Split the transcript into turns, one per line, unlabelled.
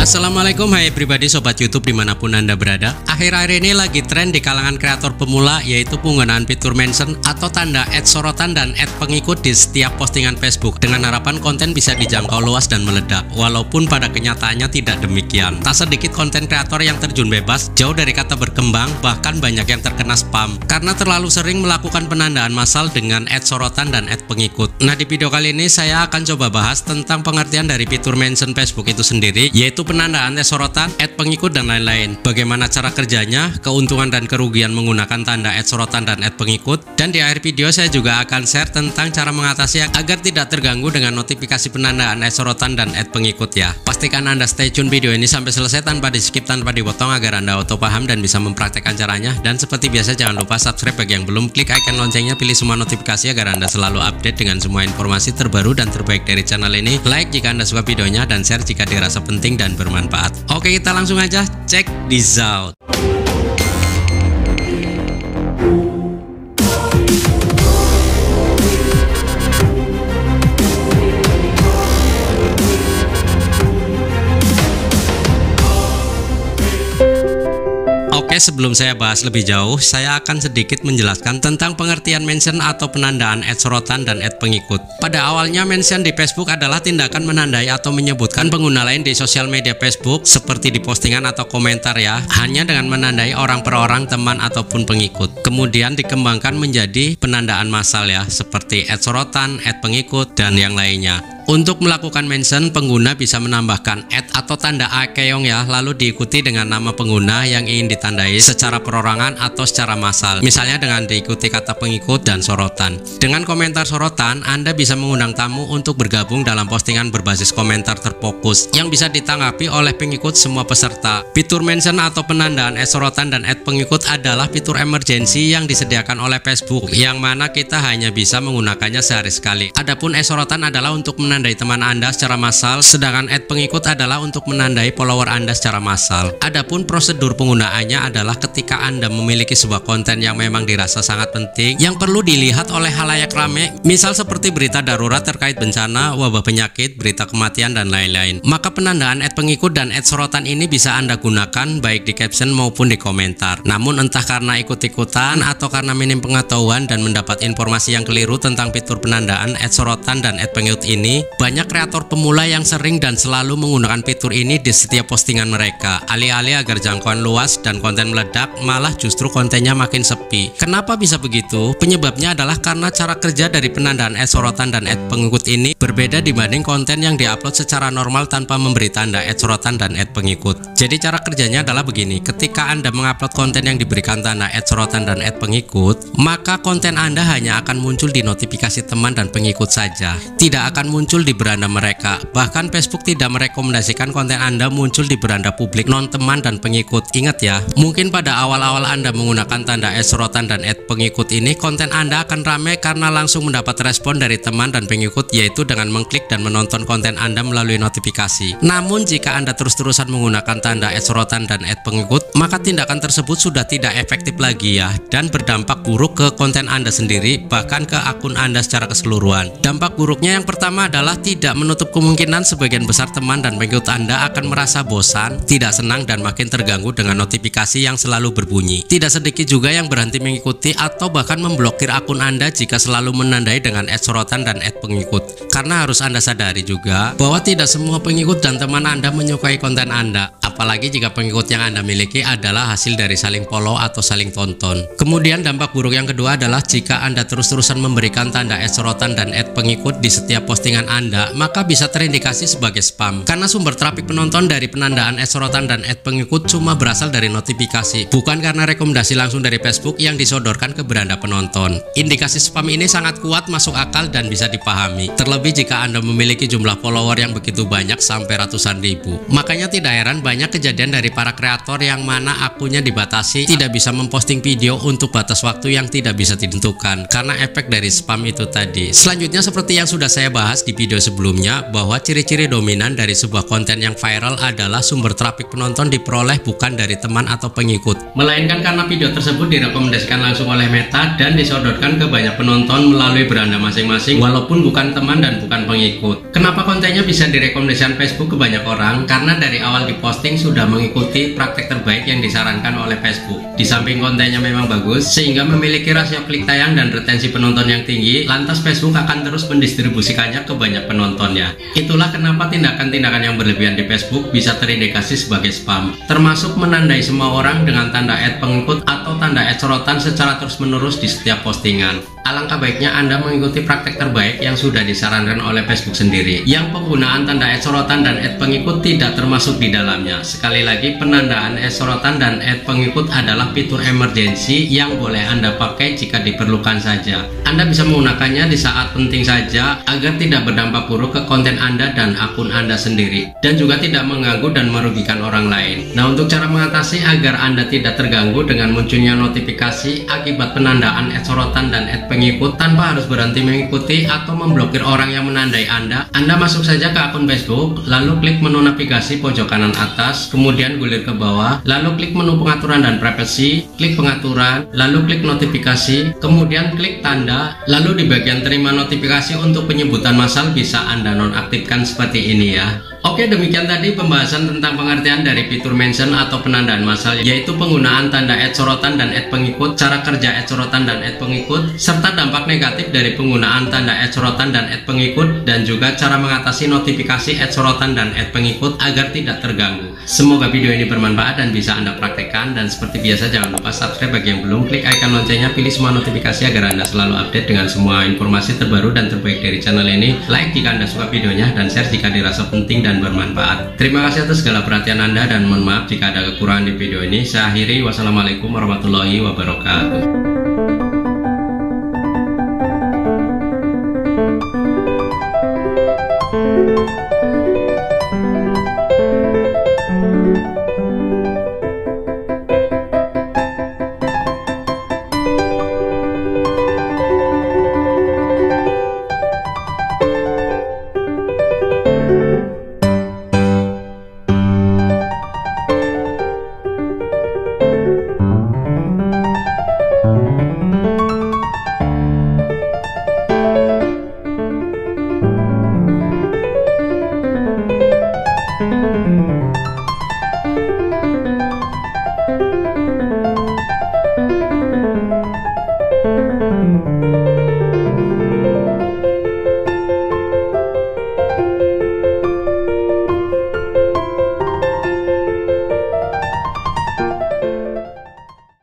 Assalamualaikum hai pribadi sobat YouTube dimanapun Anda berada. Akhir-akhir ini lagi tren di kalangan kreator pemula, yaitu penggunaan fitur mention atau tanda @sorotan dan @pengikut di setiap postingan Facebook, dengan harapan konten bisa dijangkau luas dan meledak. Walaupun pada kenyataannya tidak demikian. Tak sedikit konten kreator yang terjun bebas, jauh dari kata berkembang, bahkan banyak yang terkena spam karena terlalu sering melakukan penandaan massal dengan @sorotan dan @pengikut. Nah, di video kali ini saya akan coba bahas tentang pengertian dari fitur mention Facebook itu sendiri, yaitu penandaan sorotan, @pengikut dan lain-lain. Bagaimana cara kerjanya, keuntungan dan kerugian menggunakan tanda @sorotan dan @pengikut. Dan di akhir video saya juga akan share tentang cara mengatasi agar tidak terganggu dengan notifikasi penandaan @sorotan dan @pengikut ya. Pastikan Anda stay tune video ini sampai selesai tanpa di skip, tanpa dipotong, agar Anda auto paham dan bisa mempraktekkan caranya. Dan seperti biasa jangan lupa subscribe bagi yang belum, klik icon loncengnya, pilih semua notifikasi agar Anda selalu update dengan semua informasi terbaru dan terbaik dari channel ini. Like jika Anda suka videonya dan share jika dirasa penting dan bermanfaat. Oke, kita langsung aja check this out. Oke, sebelum saya bahas lebih jauh, saya akan sedikit menjelaskan tentang pengertian mention atau penandaan @sorotan dan @pengikut. Pada awalnya, mention di Facebook adalah tindakan menandai atau menyebutkan pengguna lain di sosial media Facebook, seperti di postingan atau komentar ya, hanya dengan menandai orang per orang, teman ataupun pengikut. Kemudian dikembangkan menjadi penandaan massal ya, seperti @sorotan, @pengikut, dan yang lainnya. Untuk melakukan mention, pengguna bisa menambahkan atau tanda keong ya, lalu diikuti dengan nama pengguna yang ingin ditandai secara perorangan atau secara massal, misalnya dengan diikuti kata pengikut dan sorotan. Dengan komentar sorotan, Anda bisa mengundang tamu untuk bergabung dalam postingan berbasis komentar terfokus yang bisa ditanggapi oleh pengikut semua peserta. Fitur mention atau penandaan @sorotan dan @pengikut adalah fitur emergency yang disediakan oleh Facebook, yang mana kita hanya bisa menggunakannya sehari sekali. Adapun @sorotan adalah untuk menandai teman Anda secara massal, sedangkan @pengikut adalah untuk menandai follower Anda secara massal. Adapun prosedur penggunaannya adalah ketika Anda memiliki sebuah konten yang memang dirasa sangat penting, yang perlu dilihat oleh halayak rame, misal seperti berita darurat terkait bencana, wabah penyakit, berita kematian, dan lain-lain, maka penandaan @pengikut dan @sorotan ini bisa Anda gunakan baik di caption maupun di komentar. Namun entah karena ikut-ikutan atau karena minim pengetahuan dan mendapat informasi yang keliru tentang fitur penandaan @sorotan dan @pengikut ini, banyak kreator pemula yang sering dan selalu menggunakan fitur ini di setiap postingan mereka. Alih-alih agar jangkauan luas dan konten meledak, malah justru kontennya makin sepi. Kenapa bisa begitu? Penyebabnya adalah karena cara kerja dari penandaan @sorotan dan @pengikut ini berbeda dibanding konten yang diupload secara normal tanpa memberi tanda @sorotan dan @pengikut. Jadi cara kerjanya adalah begini: ketika Anda mengupload konten yang diberikan tanda @sorotan dan @pengikut, maka konten Anda hanya akan muncul di notifikasi teman dan pengikut saja, tidak akan muncul di beranda mereka. Bahkan Facebook tidak merekomendasikan konten Anda muncul di beranda publik non teman dan pengikut. Ingat ya, mungkin pada awal-awal Anda menggunakan tanda @sorotan dan @pengikut ini, konten Anda akan ramai karena langsung mendapat respon dari teman dan pengikut, yaitu dengan mengklik dan menonton konten Anda melalui notifikasi. Namun jika Anda terus-terusan menggunakan tanda @sorotan dan @pengikut, maka tindakan tersebut sudah tidak efektif lagi ya, dan berdampak buruk ke konten Anda sendiri, bahkan ke akun Anda secara keseluruhan. Dampak buruknya yang pertama adalah tidak menutup kemungkinan sebagian besar teman dan pengikut Anda akan merasa bosan, tidak senang, dan makin terganggu dengan notifikasi yang selalu berbunyi. Tidak sedikit juga yang berhenti mengikuti atau bahkan memblokir akun Anda jika selalu menandai dengan @sorotan dan @pengikut. Karena harus Anda sadari juga bahwa tidak semua pengikut dan teman Anda menyukai konten Anda, apalagi jika pengikut yang Anda miliki adalah hasil dari saling follow atau saling tonton. Kemudian dampak buruk yang kedua adalah jika Anda terus-terusan memberikan tanda @sorotan dan @pengikut di setiap postingan Anda, maka bisa terindikasi sebagai spam. Karena sumber trafik penonton dari penandaan @sorotan dan @pengikut cuma berasal dari notifikasi, bukan karena rekomendasi langsung dari Facebook yang disodorkan ke beranda penonton. Indikasi spam ini sangat kuat, masuk akal, dan bisa dipahami. Terlebih jika Anda memiliki jumlah follower yang begitu banyak sampai ratusan ribu. Makanya tidak heran banyak banyak kejadian dari para kreator yang mana akunnya dibatasi, tidak bisa memposting video untuk batas waktu yang tidak bisa ditentukan karena efek dari spam itu tadi. Selanjutnya seperti yang sudah saya bahas di video sebelumnya, bahwa ciri-ciri dominan dari sebuah konten yang viral adalah sumber traffic penonton diperoleh bukan dari teman atau pengikut, melainkan karena video tersebut direkomendasikan langsung oleh Meta dan disodorkan ke banyak penonton melalui beranda masing-masing walaupun bukan teman dan bukan pengikut. Kenapa kontennya bisa direkomendasikan Facebook ke banyak orang? Karena dari awal diposting sudah mengikuti praktek terbaik yang disarankan oleh Facebook. Di samping kontennya memang bagus sehingga memiliki rasio klik tayang dan retensi penonton yang tinggi, lantas Facebook akan terus mendistribusikannya ke banyak penontonnya. Itulah kenapa tindakan-tindakan yang berlebihan di Facebook bisa terindikasi sebagai spam, termasuk menandai semua orang dengan tanda @pengikut atau tanda @sorotan secara terus-menerus di setiap postingan. Alangkah baiknya Anda mengikuti praktek terbaik yang sudah disarankan oleh Facebook sendiri, yang penggunaan tanda @sorotan dan @pengikut tidak termasuk di dalamnya. Sekali lagi, penandaan @sorotan dan @pengikut adalah fitur emergency yang boleh Anda pakai jika diperlukan saja. Anda bisa menggunakannya di saat penting saja agar tidak berdampak buruk ke konten Anda dan akun Anda sendiri, dan juga tidak mengganggu dan merugikan orang lain. Nah, untuk cara mengatasi agar Anda tidak terganggu dengan munculnya notifikasi akibat penandaan @sorotan dan @pengikut tanpa harus berhenti mengikuti atau memblokir orang yang menandai Anda masuk saja ke akun Facebook, lalu klik menu navigasi pojok kanan atas, kemudian gulir ke bawah, lalu klik menu pengaturan dan privasi, klik pengaturan, lalu klik notifikasi, kemudian klik tanda, lalu di bagian terima notifikasi untuk penyebutan massal bisa Anda nonaktifkan seperti ini ya. Oke, demikian tadi pembahasan tentang pengertian dari fitur mention atau penandaan massal, yaitu penggunaan tanda @sorotan dan @pengikut, cara kerja @sorotan dan @pengikut, serta dampak negatif dari penggunaan tanda @sorotan dan @pengikut, dan juga cara mengatasi notifikasi @sorotan dan @pengikut agar tidak terganggu. Semoga video ini bermanfaat dan bisa Anda praktekkan, dan seperti biasa jangan lupa subscribe bagi yang belum, klik icon loncengnya, pilih semua notifikasi agar Anda selalu update dengan semua informasi terbaru dan terbaik dari channel ini. Like jika Anda suka videonya dan share jika dirasa penting dan bermanfaat. Terima kasih atas segala perhatian Anda dan mohon maaf jika ada kekurangan di video ini. Saya akhiri, wassalamualaikum warahmatullahi wabarakatuh.